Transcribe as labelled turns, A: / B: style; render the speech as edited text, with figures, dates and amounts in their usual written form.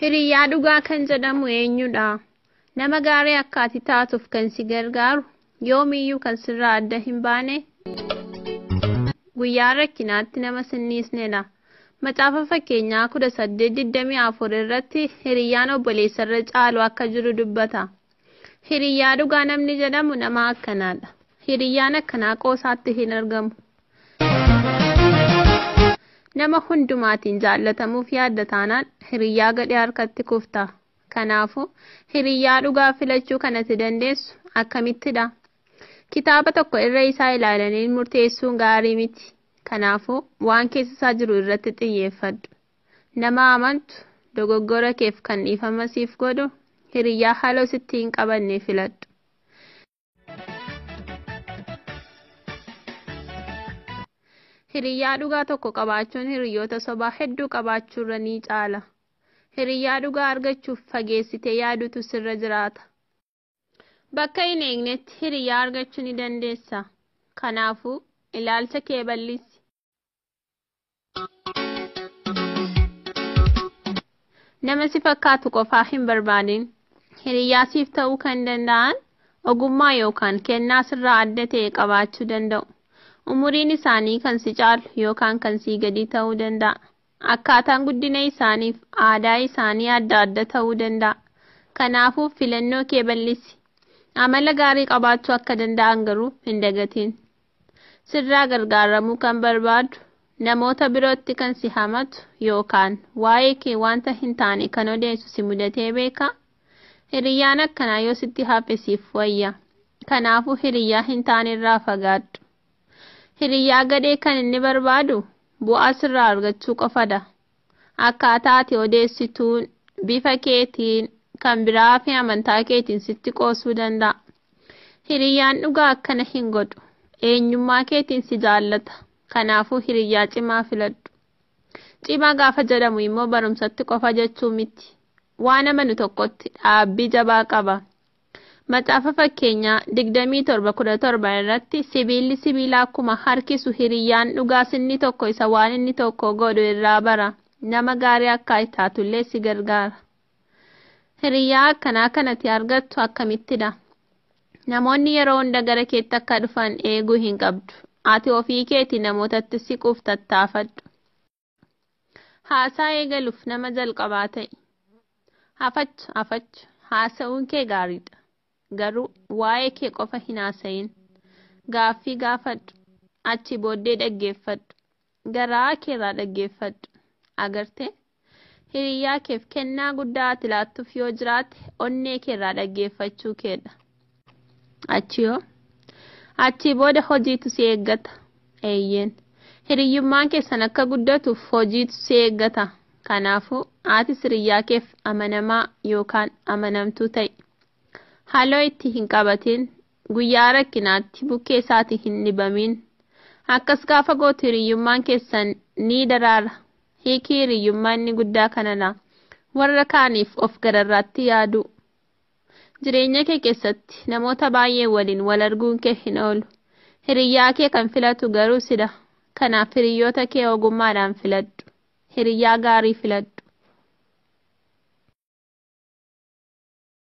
A: Hiriyaa dhugaa kan jedhamu eenyudha? Nama gaarii akka ati taatuuf kan si gargaaru, yoomiyyuu kan sirraa adda hin baane, guyyaa rakkinaatti nama sinniisnedha. Macaafa fakkeenyaa 18:24 irratti hiriyaan obboleessarra caalu akka jiru dubbata. Hiriyaa dhugaa namni jedhamu nama akkanaadha. Hiriyaan akkanaa qoosaatti hin argamu. Nama hundumaatiin jaallatamuuf yaadda taanaan hiriyaa gadhee harkatti kufta. Kanaafuu hiriyaa dhugaa filachuu kan ati dandeessu akkamittidha? Kitaaba tokko irra isaa ilaalanii murteessuun gaarii miti. Kanaafuu waan keessa isaa jiru irratti xiyyeeffadhu. Nama amantu, dogoggora keef kan dhiifama siif godhu, hiriyaa haaloo sitti hin qabanne filadhu. Hiriyaa dhugaa tokko qabaachuun hiriyoota sobaa hedduu qabaachuurra ni caala. Hiriyaa dhugaa argachuuf fageessitee yaadutu sirra jiraata. Bakka hin eegnetti hiriyaa argachuu ni dandeessa. Kanaafuu ilaalcha kee bal'isi. Nama si fakkaatu qofaa hin barbaadin. Hiriyaa siif ta'uu kan danda'an ogummaa yookaan kennaa sirraa adda ta'e qabaachuu danda'u. Umuriin isaanii kan si caalu yookaan kan si gadi ta'uu danda'a. Akkaataan guddina isaaniif aadaa isaanii adda adda ta'uu danda'a. Kanaafuu filannoo kee bal'isi. Amala gaarii qabaachuu akka danda'an garuu hin dagatin. Sirraa gargaaramuu kan barbaadu, namoota birootti kan si hamatu yookaan waa'ee kee wanta hin taane kan odeessu si mudatee beeka. Hiriyyaan akkanaa yoo sitti hafe siif wayya. Kanaafuu hiriyaa hin taane irraa fagaadhu. Hiriyaa gadhee kan inni barbaadu bu'aa sirraa argachuu qofadha. Akkaataa ati odeessituun bifa keetiin kan biraa fi amantaa keetiin sitti qoosuu danda'a. Hiriyyaan dhugaa akkana hin godhu. Eenyummaa keetiin si jaallata. Kanaafuu hiriyaa cimaa filadhu. Cimaa gaafa jedhamu immoo barumsatti qofa jechuu miti. Waan amanu tokkotti dhaabbii jabaa qaba. Macaafa fakkeenyaa 27:17 irratti sibiilli sibiila akkuma harkisu hiriyyaan dhugaa inni tokko isa waan inni tokko godhu irraa bara. Nama gaarii akka taatullee si gargaara. Hiriyaa akkanaa kanatti argattu akkamittidha? Namoonni yeroo hunda gara keetti akka dhufan eeguu hin qabdu. Ati ofii keetii namootatti siquuf tattaafadhu. Haasaa eegaluuf nama jalqabaa ta'i. Hafachu haasa'uun kee gaariidha. Garuu waa'ee kee qofa hin haasayin. Gaaffii gaafadhu. Achi booddee dhaggeeffadhu. Garaa keerraa dhaggeeffadhu. Agartee? Hiriyaa keef kennaa guddaa ati laattuuf yoo jiraate onnee keerraa dhaggeeffachuu keedha. Achi booda hojiitu si eeggata. Eeyyeen. Hiriyyummaan keessan akka guddatuuf hojiitu si eeggata. Kanaafuu ati hiriyaa keef amanamaa yookaan amanamtuu ta'i. Haaloo itti hin qabatin, guyyaa rakkinaatti bukkee isaati hin dhibamin. Akkas gaafa gootu hiriyyummaan keessan ni daraara. Hiikii hiriyyummaa inni guddaa kanadha. Warra kaaniif of gararraatti yaadu. Jireenya kee keessatti namoota baay'ee waliin wal arguun kee hin oolu. Hiriyyaa kee kan filatu garuu sidha. Kanaaf hiriyoota kee ogummaadhaan filadhu. Hiriyaa gaarii filadhu.